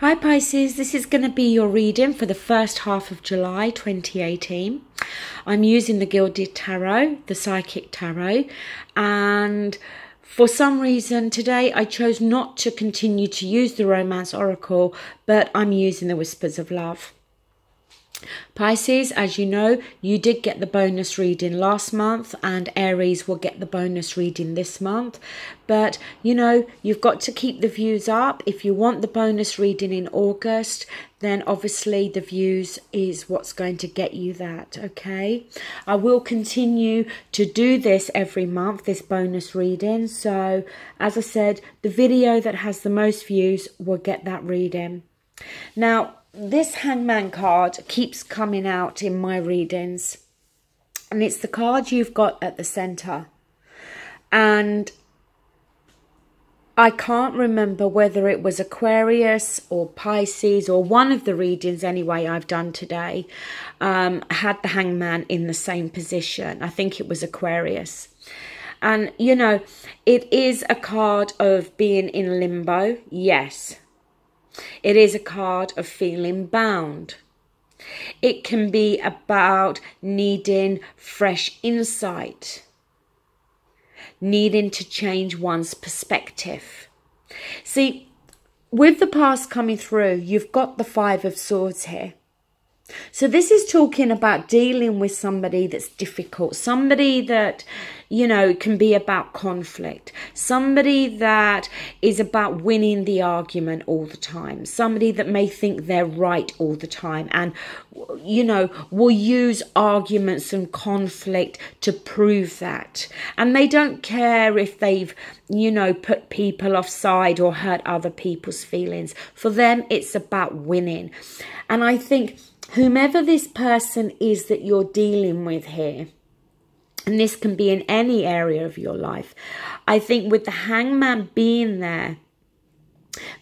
Hi Pisces, this is going to be your reading for the first half of July 2018. I'm using the Gilded Tarot, the Psychic Tarot, and for some reason today I chose not to continue to use the Romance Oracle, but I'm using the Whispers of Love. Pisces, as you know, you did get the bonus reading last month, and Aries will get the bonus reading this month. But, you know, you've got to keep the views up. If you want the bonus reading in August, then obviously the views is what's going to get you that, okay? I will continue to do this every month, this bonus reading. So, as I said, the video that has the most views will get that reading. Now, this Hangman card keeps coming out in my readings, and it's the card you've got at the center, and I can't remember whether it was Aquarius or Pisces or one of the readings anyway I've done today had the Hangman in the same position. I think it was Aquarius. And you know, it is a card of being in limbo, yes. It is a card of feeling bound. It can be about needing fresh insight, needing to change one's perspective. See, with the past coming through, you've got the Five of Swords here. So this is talking about dealing with somebody that's difficult, somebody that, you know, can be about conflict, somebody that is about winning the argument all the time, somebody that may think they're right all the time and, you know, will use arguments and conflict to prove that. And they don't care if they've, you know, put people offside or hurt other people's feelings. For them, it's about winning. And I think whomever this person is that you're dealing with here, and this can be in any area of your life, I think with the Hangman being there,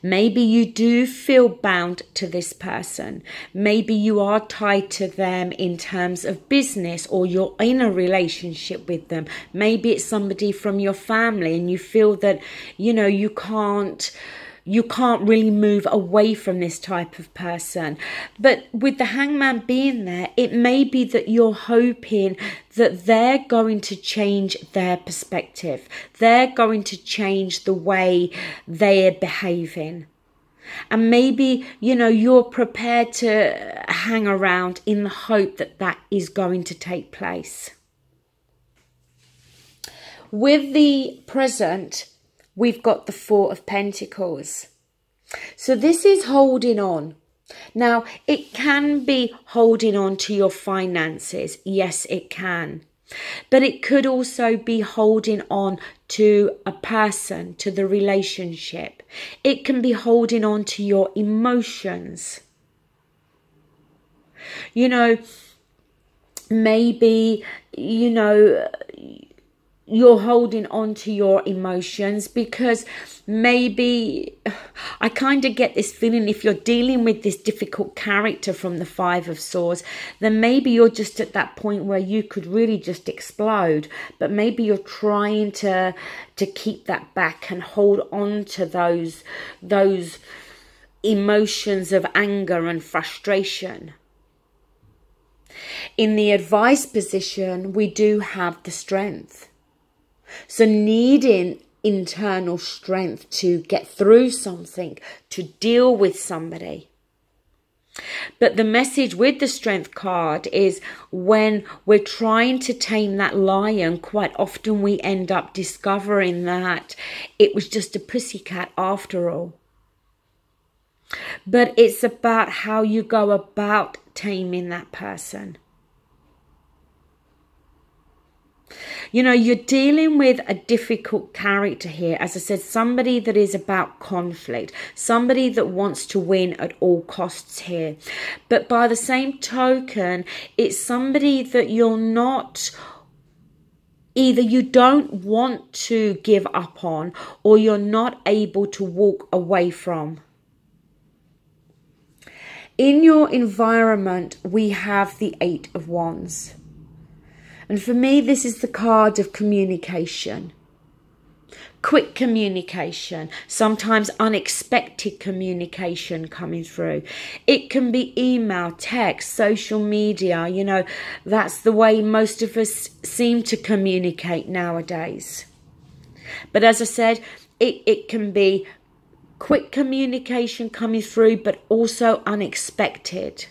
maybe you do feel bound to this person. Maybe you are tied to them in terms of business, or you're in a relationship with them. Maybe it's somebody from your family and you feel that, you know, you can't really move away from this type of person. But with the Hangman being there, it may be that you're hoping that they're going to change their perspective. They're going to change the way they're behaving. And maybe, you know, you're prepared to hang around in the hope that that is going to take place. With the present, we've got the Four of Pentacles. So this is holding on. Now, it can be holding on to your finances. Yes, it can. But it could also be holding on to a person, to the relationship. It can be holding on to your emotions. You know, maybe, you know, you're holding on to your emotions because maybe, I kind of get this feeling, if you're dealing with this difficult character from the Five of Swords, then maybe you're just at that point where you could really just explode. But maybe you're trying to keep that back and hold on to those emotions of anger and frustration. In the advice position, we do have the Strength. So needing internal strength to get through something, to deal with somebody. But the message with the Strength card is when we're trying to tame that lion, quite often we end up discovering that it was just a pussycat after all. But it's about how you go about taming that person. You know, you're dealing with a difficult character here. As I said, somebody that is about conflict, somebody that wants to win at all costs here. But by the same token, it's somebody that you're not, either you don't want to give up on, or you're not able to walk away from. In your environment, we have the Eight of Wands. And for me, this is the card of communication. quick communication, sometimes unexpected communication coming through. It can be email, text, social media. You know, that's the way most of us seem to communicate nowadays. But as I said, it can be quick communication coming through, but also unexpected.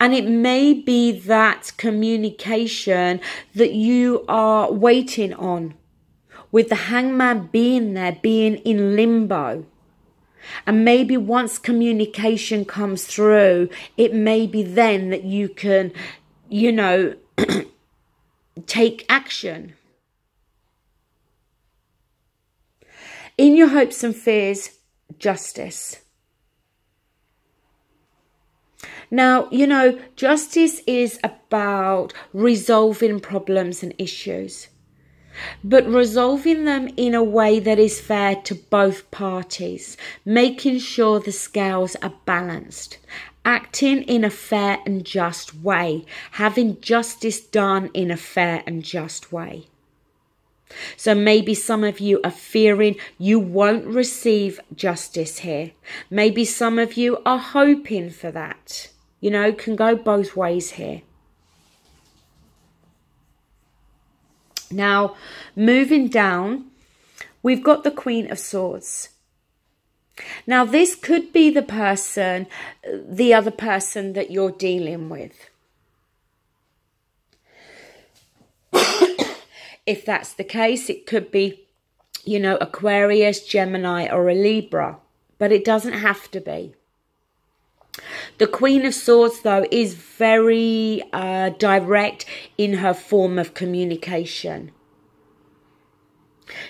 And it may be that communication that you are waiting on, with the Hangman being there, being in limbo. And maybe once communication comes through, it may be then that you can, you know, take action. In your hopes and fears, justice. Now, you know, justice is about resolving problems and issues, but resolving them in a way that is fair to both parties, making sure the scales are balanced, acting in a fair and just way, having justice done in a fair and just way. So maybe some of you are fearing you won't receive justice here. Maybe some of you are hoping for that. You know, can go both ways here. Now, moving down, we've got the Queen of Swords. Now, this could be the person, the other person that you're dealing with. If that's the case, it could be, you know, Aquarius, Gemini, or a Libra, but it doesn't have to be. The Queen of Swords, though, is very direct in her form of communication.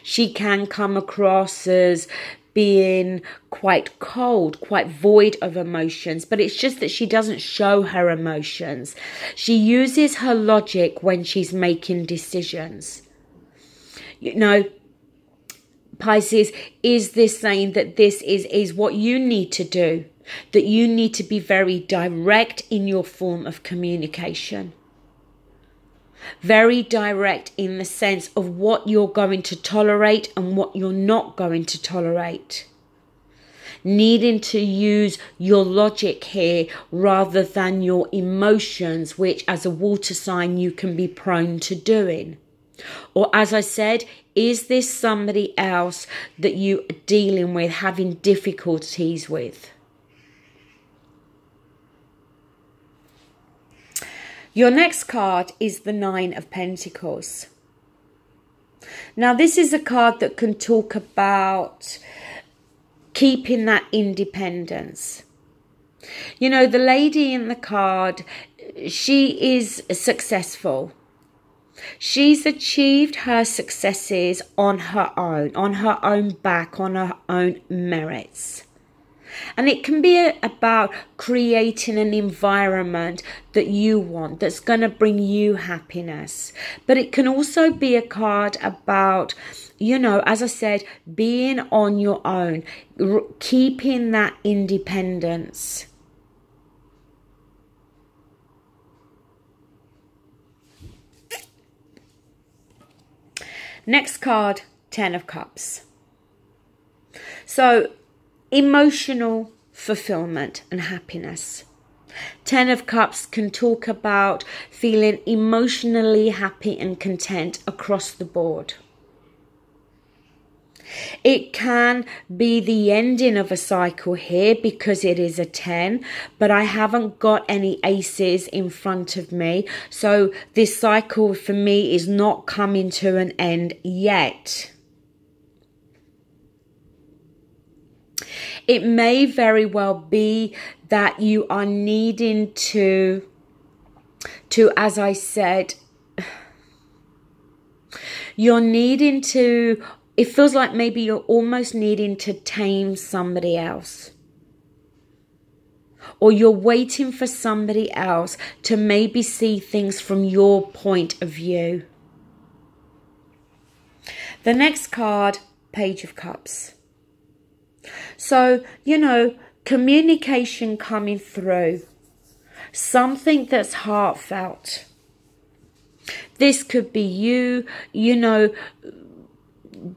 She can come across as being quite cold, quite void of emotions, but it's just that she doesn't show her emotions. She uses her logic when she's making decisions. You know, Pisces, is this saying that this is what you need to do? That you need to be very direct in your form of communication. Very direct in the sense of what you're going to tolerate and what you're not going to tolerate. Needing to use your logic here rather than your emotions, which as a water sign you can be prone to doing. Or as I said, is this somebody else that you are dealing with, having difficulties with? Your next card is the Nine of Pentacles. Now, this is a card that can talk about keeping that independence. You know, the lady in the card, she is successful. She's achieved her successes on her own back, on her own merits. And it can be about creating an environment that you want, that's going to bring you happiness. But it can also be a card about, you know, as I said, being on your own, keeping that independence. Next card, Ten of Cups. So, emotional fulfillment and happiness. Ten of Cups can talk about feeling emotionally happy and content across the board. It can be the ending of a cycle here because it is a 10, but I haven't got any aces in front of me. So this cycle for me is not coming to an end yet. It may very well be that you are needing to, as I said, you're needing to, it feels like maybe you're almost needing to tame somebody else. Or you're waiting for somebody else to maybe see things from your point of view. The next card, Page of Cups. So, you know, communication coming through. Something that's heartfelt. This could be you, you know,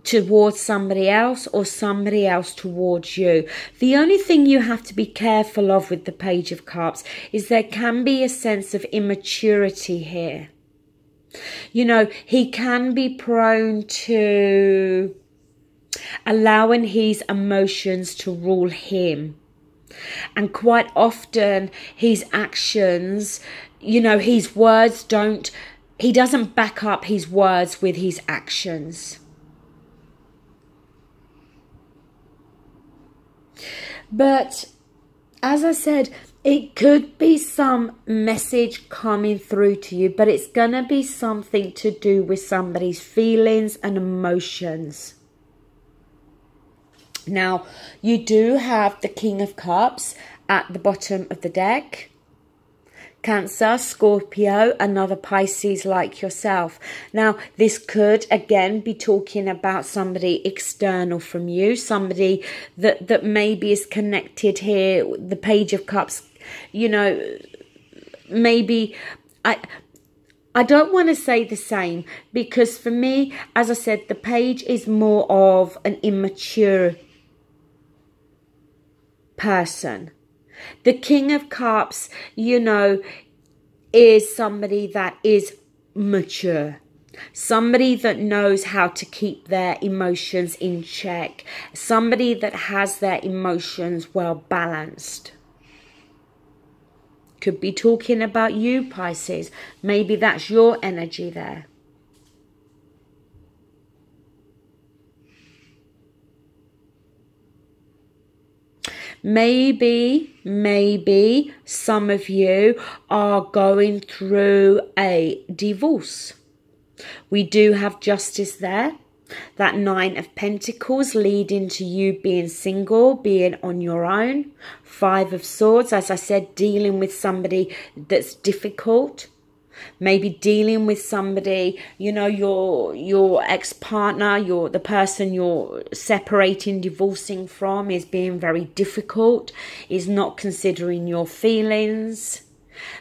towards somebody else, or somebody else towards you. The only thing you have to be careful of with the Page of Cups is there can be a sense of immaturity here. You know, he can be prone to allowing his emotions to rule him. And quite often his actions, you know, his words he doesn't back up his words with his actions. But as I said, it could be some message coming through to you, but it's going to be something to do with somebody's feelings and emotions. Now, you do have the King of Cups at the bottom of the deck. Cancer, Scorpio, another Pisces like yourself. Now, this could again be talking about somebody external from you, somebody that maybe is connected here. The Page of Cups, you know, maybe I don't want to say the same, because for me, as I said, the page is more of an immature person. The King of Cups, you know, is somebody that is mature. Somebody that knows how to keep their emotions in check. Somebody that has their emotions well balanced. Could be talking about you, Pisces. Maybe that's your energy there. Maybe some of you are going through a divorce. We do have Justice there. That Nine of Pentacles leading to you being single, being on your own. Five of Swords, as I said, dealing with somebody that's difficult. Maybe dealing with somebody, you know, your ex-partner, the person you're separating, divorcing from is being very difficult, is not considering your feelings.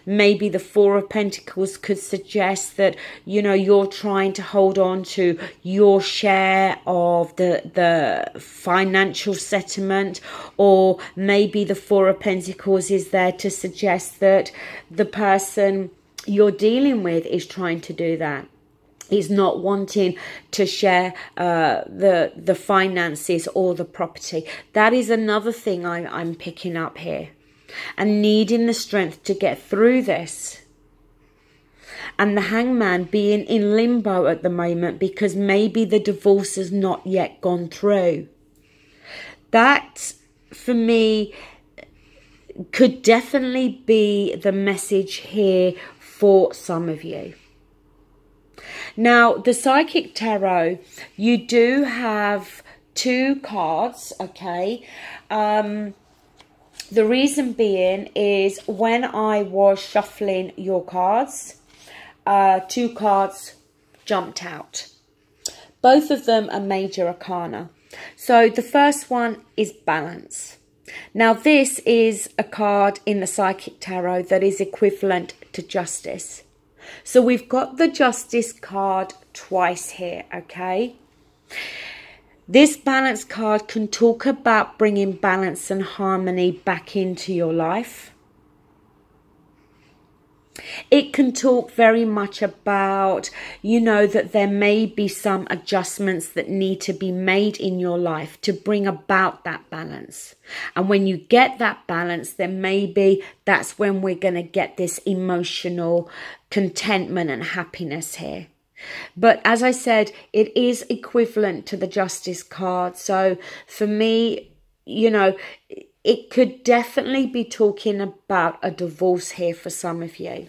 Maybe the Four of Pentacles could suggest that, you know, you're trying to hold on to your share of the financial settlement, or maybe the Four of Pentacles is there to suggest that the person you're dealing with is trying to do that. Is not wanting to share the finances or the property. That is another thing I'm picking up here. And needing the strength to get through this. And the Hangman being in limbo at the moment because maybe the divorce has not yet gone through. That, for me, could definitely be the message here for some of you. Now, the Psychic Tarot, you do have two cards, okay? The reason being is when I was shuffling your cards, two cards jumped out. Both of them are major arcana. So the first one is balance. Now this is a card in the Psychic Tarot that is equivalent to justice. So we've got the Justice card twice here, okay? This balance card can talk about bringing balance and harmony back into your life. It can talk very much about, you know, that there may be some adjustments that need to be made in your life to bring about that balance. And when you get that balance, then maybe that's when we're going to get this emotional contentment and happiness here. But as I said, it is equivalent to the Justice card. So for me, you know, it could definitely be talking about a divorce here for some of you.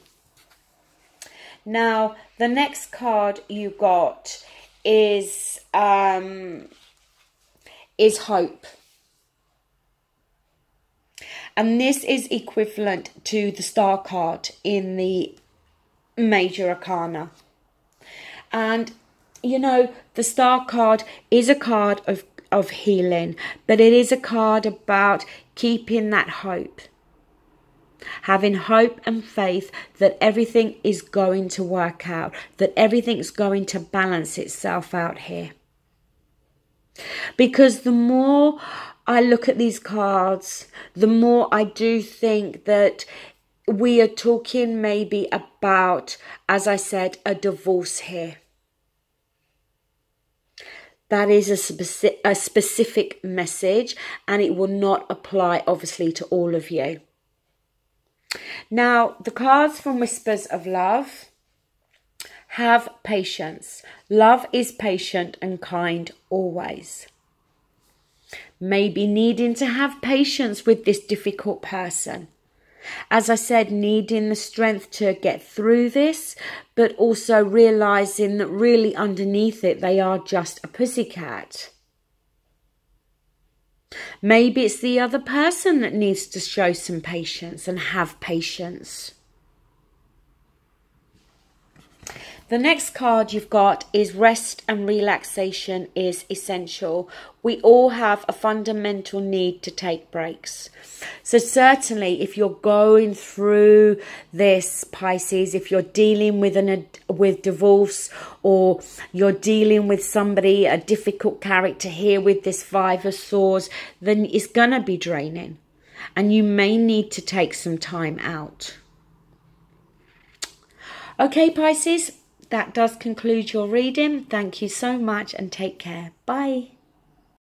Now, the next card you got is hope. And this is equivalent to the Star card in the Major Arcana. And, you know, the Star card is a card of healing, but it is a card about keeping that hope. having hope and faith that everything is going to work out, that everything's going to balance itself out here. Because the more I look at these cards, the more I do think that we are talking maybe about, as I said, a divorce here. That is a specific message, and it will not apply, obviously, to all of you. Now, the cards from Whispers of Love: have patience. Love is patient and kind always. Maybe needing to have patience with this difficult person. As I said, needing the strength to get through this, but also realising that really underneath it, they are just a pussycat. Maybe it's the other person that needs to show some patience and have patience. The next card you've got is rest and relaxation is essential. We all have a fundamental need to take breaks. So certainly if you're going through this, Pisces, if you're dealing with divorce, or you're dealing with somebody, a difficult character here with this Five of Swords, then it's going to be draining. And you may need to take some time out. Okay, Pisces. That does conclude your reading. Thank you so much and take care. Bye.